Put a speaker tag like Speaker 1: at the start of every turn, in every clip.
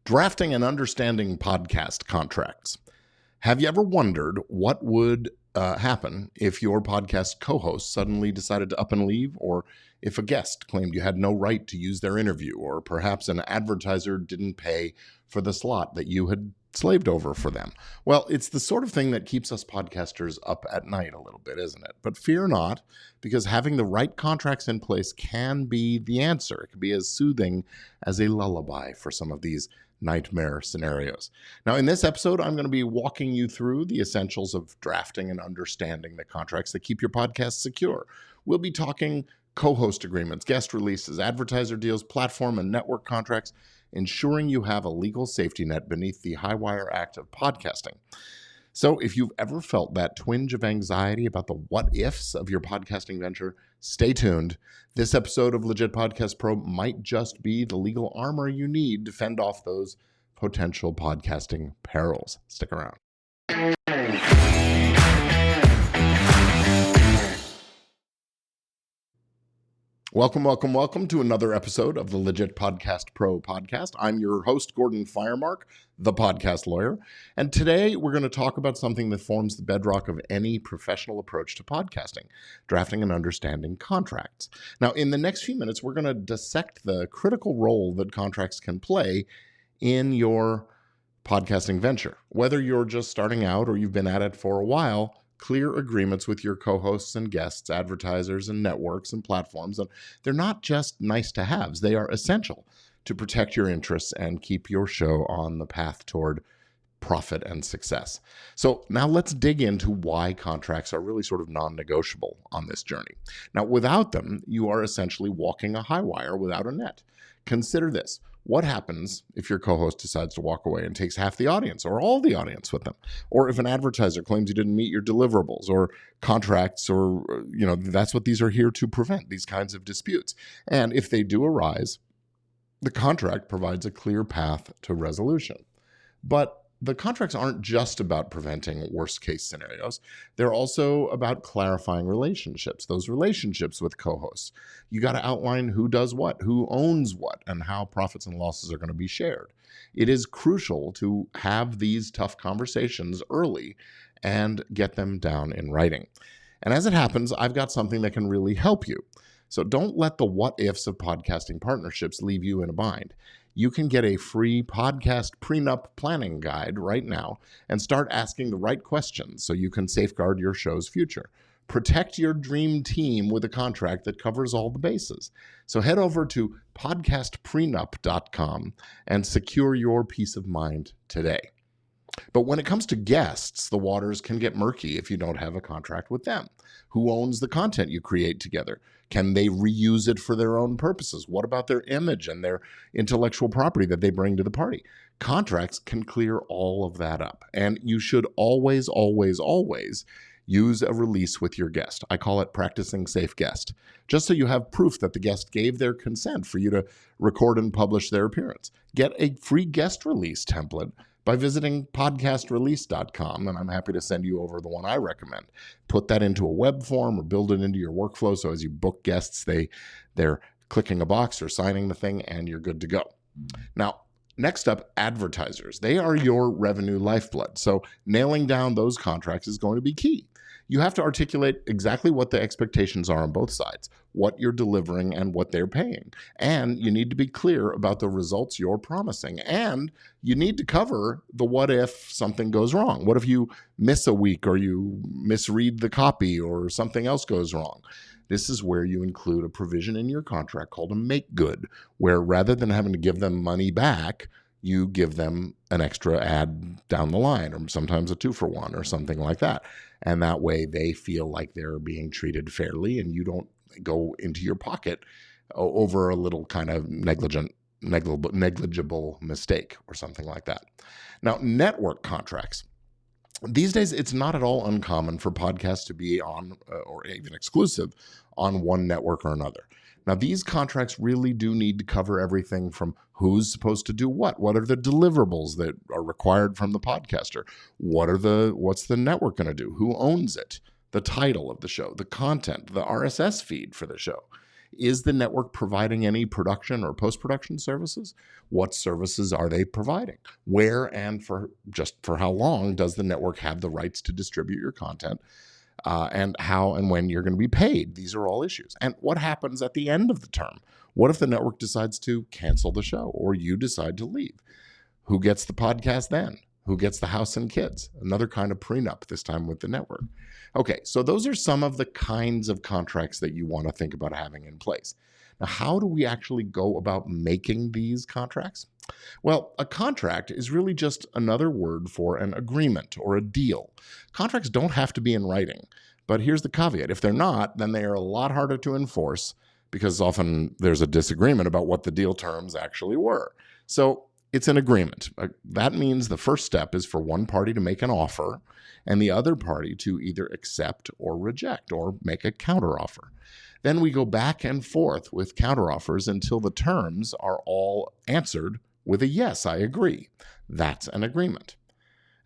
Speaker 1: Drafting and understanding podcast contracts. Have you ever wondered what would happen if your podcast co-host suddenly decided to up and leave, or if a guest claimed you had no right to use their interview, or perhaps an advertiser didn't pay for the slot that you had slaved over for them? Well, it's the sort of thing that keeps us podcasters up at night a little bit, isn't it? But fear not, because having the right contracts in place can be the answer. It can be as soothing as a lullaby for some of these nightmare scenarios. Now, in this episode, I'm going to be walking you through the essentials of drafting and understanding the contracts that keep your podcast secure. We'll be talking co-host agreements, guest releases, advertiser deals, platform and network contracts, ensuring you have a legal safety net beneath the high wire act of podcasting. So if you've ever felt that twinge of anxiety about the what-ifs of your podcasting venture, stay tuned. This episode of Legit Podcast Pro might just be the legal armor you need to fend off those potential podcasting perils. Stick around. Welcome to another episode of the Legit Podcast Pro podcast. I'm your host, Gordon Firemark, the podcast lawyer. And today we're going to talk about something that forms the bedrock of any professional approach to podcasting, drafting and understanding contracts. Now, in the next few minutes, we're going to dissect the critical role that contracts can play in your podcasting venture. Whether you're just starting out or you've been at it for a while, clear agreements with your co-hosts and guests, advertisers and networks and platforms. And they're not just nice to haves. They are essential to protect your interests and keep your show on the path toward profit and success. So now let's dig into why contracts are really sort of non-negotiable on this journey. Now, without them, you are essentially walking a high wire without a net. Consider this. What happens if your co-host decides to walk away and takes half the audience or all the audience with them? Or if an advertiser claims you didn't meet your deliverables or contracts, or, that's what these are here to prevent, these kinds of disputes. And if they do arise, the contract provides a clear path to resolution. But the contracts aren't just about preventing worst-case scenarios. They're also about clarifying relationships, those relationships with co-hosts. You got to outline who does what, who owns what, and how profits and losses are going to be shared. It is crucial to have these tough conversations early and get them down in writing. And as it happens, I've got something that can really help you. So don't let the what-ifs of podcasting partnerships leave you in a bind. You can get a free podcast prenup planning guide right now and start asking the right questions so you can safeguard your show's future. Protect your dream team with a contract that covers all the bases. So head over to podcastprenup.com and secure your peace of mind today. But when it comes to guests, the waters can get murky if you don't have a contract with them. Who owns the content you create together? Can they reuse it for their own purposes? What about their image and their intellectual property that they bring to the party? Contracts can clear all of that up. And you should always use a release with your guest. I call it practicing safe guest, just so you have proof that the guest gave their consent for you to record and publish their appearance. Get a free guest release template by visiting podcastrelease.com, and I'm happy to send you over the one I recommend. Put that into a web form or build it into your workflow so as you book guests, they're clicking a box or signing the thing, and you're good to go. Now, next up, advertisers. They are your revenue lifeblood, so nailing down those contracts is going to be key. You have to articulate exactly what the expectations are on both sides, what you're delivering and what they're paying. And you need to be clear about the results you're promising. And you need to cover the what if something goes wrong. What if you miss a week or you misread the copy or something else goes wrong? This is where you include a provision in your contract called a make good, where rather than having to give them money back, you give them an extra ad down the line, or sometimes a 2-for-1 or something like that. And that way they feel like they're being treated fairly and you don't go into your pocket over a little kind of negligible mistake or something like that. Now, network contracts. These days, it's not at all uncommon for podcasts to be on, or even exclusive, on one network or another. Now, these contracts really do need to cover everything from who's supposed to do what are the deliverables that are required from the podcaster, what's the network going to do, who owns it, the title of the show, the content, the RSS feed for the show. Is the network providing any production or post-production services? What services are they providing? Where and for how long does the network have the rights to distribute your content? And how and when you're going to be paid. These are all issues. And what happens at the end of the term? What if the network decides to cancel the show or you decide to leave? Who gets the podcast then? Who gets the house and kids? Another kind of prenup, this time with the network. Okay, so those are some of the kinds of contracts that you want to think about having in place. Now, how do we actually go about making these contracts? Well, a contract is really just another word for an agreement or a deal. Contracts don't have to be in writing, but here's the caveat. If they're not, then they are a lot harder to enforce because often there's a disagreement about what the deal terms actually were. So it's an agreement. That means the first step is for one party to make an offer and the other party to either accept or reject or make a counteroffer. Then we go back and forth with counteroffers until the terms are all answered with a yes, I agree. That's an agreement.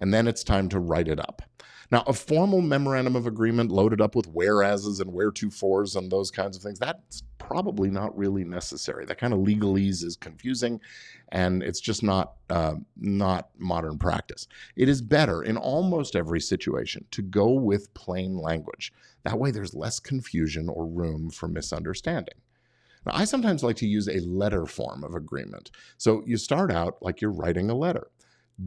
Speaker 1: And then it's time to write it up. Now, a formal memorandum of agreement loaded up with whereases and wheretofores and those kinds of things, that's probably not really necessary. That kind of legalese is confusing, and it's just not modern practice. It is better in almost every situation to go with plain language. That way there's less confusion or room for misunderstanding. Now, I sometimes like to use a letter form of agreement. So you start out like you're writing a letter.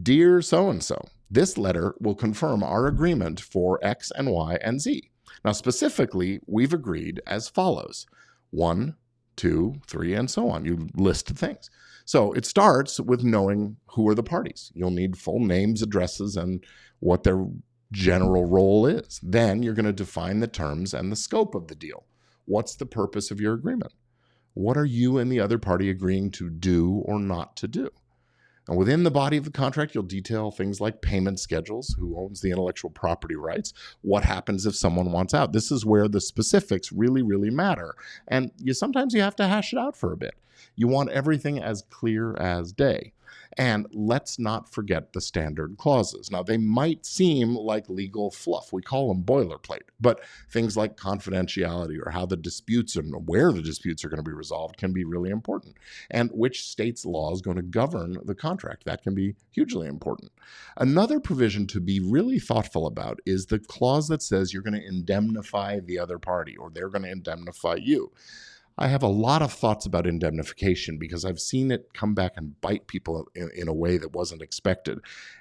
Speaker 1: Dear so-and-so, this letter will confirm our agreement for X and Y and Z. Now, specifically, we've agreed as follows: 1, 2, 3, and so on. You list things. So it starts with knowing who are the parties. You'll need full names, addresses, and what their general role is. Then you're going to define the terms and the scope of the deal. What's the purpose of your agreement? What are you and the other party agreeing to do or not to do? And within the body of the contract, you'll detail things like payment schedules, who owns the intellectual property rights, what happens if someone wants out. This is where the specifics really, really matter. And sometimes you have to hash it out for a bit. You want everything as clear as day. And let's not forget the standard clauses. Now, they might seem like legal fluff. We call them boilerplate. But things like confidentiality or how the disputes and where the disputes are going to be resolved can be really important. And which state's law is going to govern the contract. That can be hugely important. Another provision to be really thoughtful about is the clause that says you're going to indemnify the other party or they're going to indemnify you. I have a lot of thoughts about indemnification because I've seen it come back and bite people in a way that wasn't expected.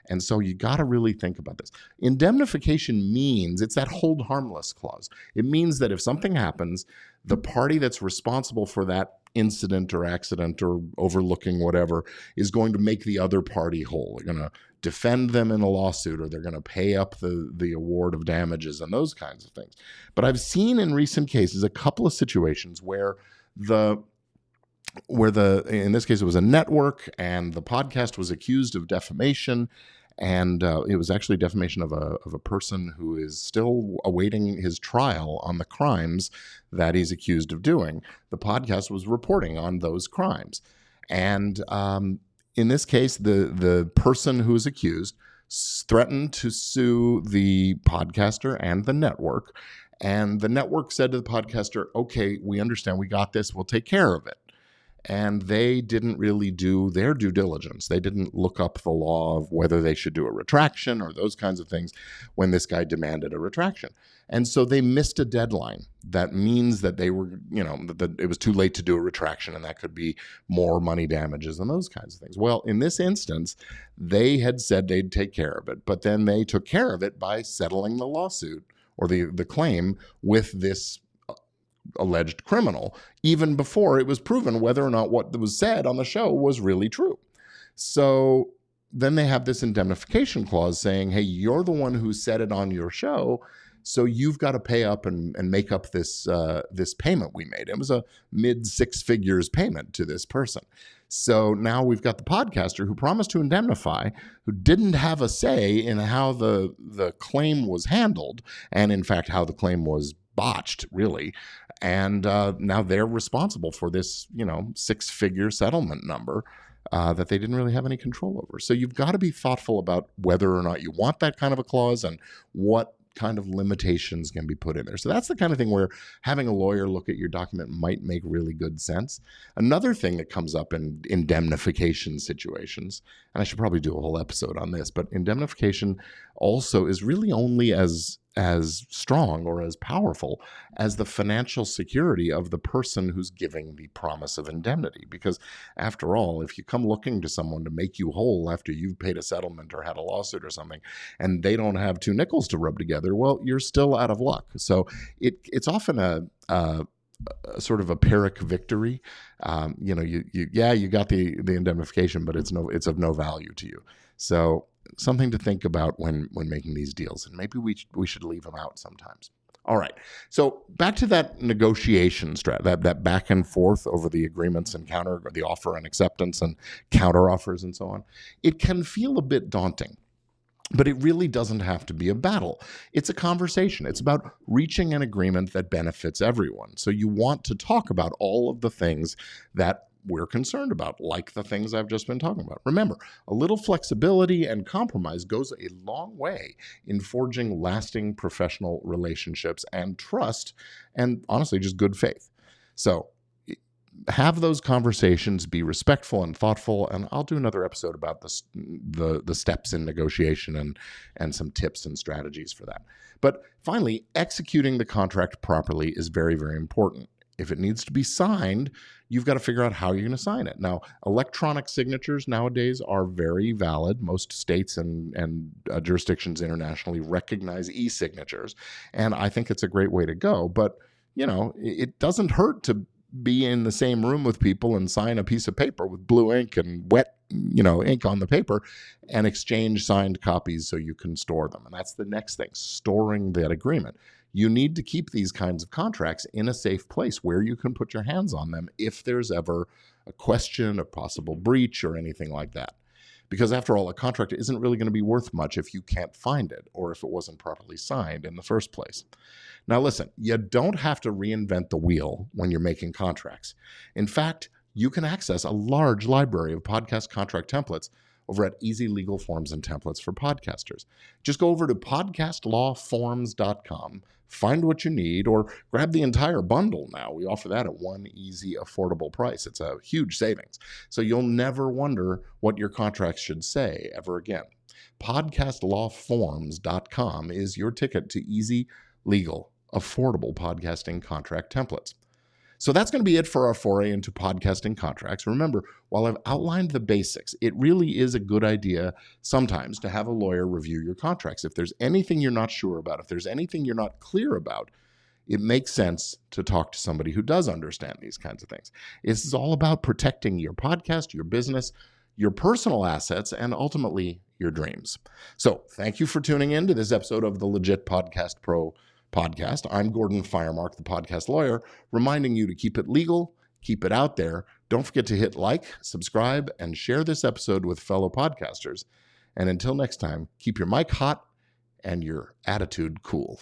Speaker 1: And so you got to really think about this. Indemnification means it's that hold harmless clause. It means that if something happens, the party that's responsible for that incident or accident or overlooking whatever is going to make the other party whole. They're going to defend them in a lawsuit, or they're going to pay up the award of damages and those kinds of things. But I've seen in recent cases a couple of situations where in this case it was a network and the podcast was accused of defamation. And it was actually defamation of a person who is still awaiting his trial on the crimes that he's accused of doing. The podcast was reporting on those crimes. And in this case, the person who is accused threatened to sue the podcaster and the network. And the network said to the podcaster, okay, we understand, we got this, we'll take care of it. And they didn't really do their due diligence. They didn't look up the law of whether they should do a retraction or those kinds of things when this guy demanded a retraction. And so they missed a deadline. That means that they were, that it was too late to do a retraction, and that could be more money damages and those kinds of things. Well, in this instance, they had said they'd take care of it, but then they took care of it by settling the lawsuit or the claim with this alleged criminal, even before it was proven whether or not what was said on the show was really true. So then they have this indemnification clause saying, hey, you're the one who said it on your show, so you've got to pay up and make up this payment we made. It was a mid-six figures payment to this person. So now we've got the podcaster who promised to indemnify, who didn't have a say in how the claim was handled, and in fact how the claim was botched, really. And now they're responsible for this, six-figure settlement number that they didn't really have any control over. So you've got to be thoughtful about whether or not you want that kind of a clause and what kind of limitations can be put in there. So that's the kind of thing where having a lawyer look at your document might make really good sense. Another thing that comes up in indemnification situations, and I should probably do a whole episode on this, but indemnification also is really only as strong or as powerful as the financial security of the person who's giving the promise of indemnity. Because after all, if you come looking to someone to make you whole after you've paid a settlement or had a lawsuit or something, and they don't have two nickels to rub together, well, you're still out of luck. So it's often a sort of a Pyrrhic victory. You got the indemnification, but it's of no value to you. So something to think about when making these deals, and maybe we should leave them out sometimes. All right, so back to that negotiation that back and forth over the agreements and the offer and acceptance and counter offers and so on. It can feel a bit daunting, but it really doesn't have to be a battle. It's a conversation. It's about reaching an agreement that benefits everyone. So you want to talk about all of the things that we're concerned about, like the things I've just been talking about. Remember, a little flexibility and compromise goes a long way in forging lasting professional relationships and trust, and honestly, just good faith. So have those conversations, be respectful and thoughtful, and I'll do another episode about the steps in negotiation and some tips and strategies for that. But finally, executing the contract properly is very, very important. If it needs to be signed, you've got to figure out how you're going to sign it. Now, electronic signatures nowadays are very valid. Most states and jurisdictions internationally recognize e-signatures, and I think it's a great way to go. But, it doesn't hurt to be in the same room with people and sign a piece of paper with blue ink and wet, ink on the paper, and exchange signed copies so you can store them. And that's the next thing, storing that agreement. You need to keep these kinds of contracts in a safe place where you can put your hands on them if there's ever a question, a possible breach, or anything like that. Because after all, a contract isn't really going to be worth much if you can't find it or if it wasn't properly signed in the first place. Now listen, you don't have to reinvent the wheel when you're making contracts. In fact, you can access a large library of podcast contract templates over at Easy Legal Forms and Templates for Podcasters. Just go over to podcastlawforms.com, find what you need, or grab the entire bundle now. We offer that at one easy, affordable price. It's a huge savings. So you'll never wonder what your contracts should say ever again. Podcastlawforms.com is your ticket to easy, legal, affordable podcasting contract templates. So that's going to be it for our foray into podcasting contracts. Remember, while I've outlined the basics, it really is a good idea sometimes to have a lawyer review your contracts. If there's anything you're not sure about, if there's anything you're not clear about, it makes sense to talk to somebody who does understand these kinds of things. This is all about protecting your podcast, your business, your personal assets, and ultimately your dreams. So thank you for tuning in to this episode of the Legit Podcast Pro podcast. I'm Gordon Firemark, the podcast lawyer, reminding you to keep it legal, keep it out there. Don't forget to hit like, subscribe, and share this episode with fellow podcasters. And until next time, keep your mic hot and your attitude cool.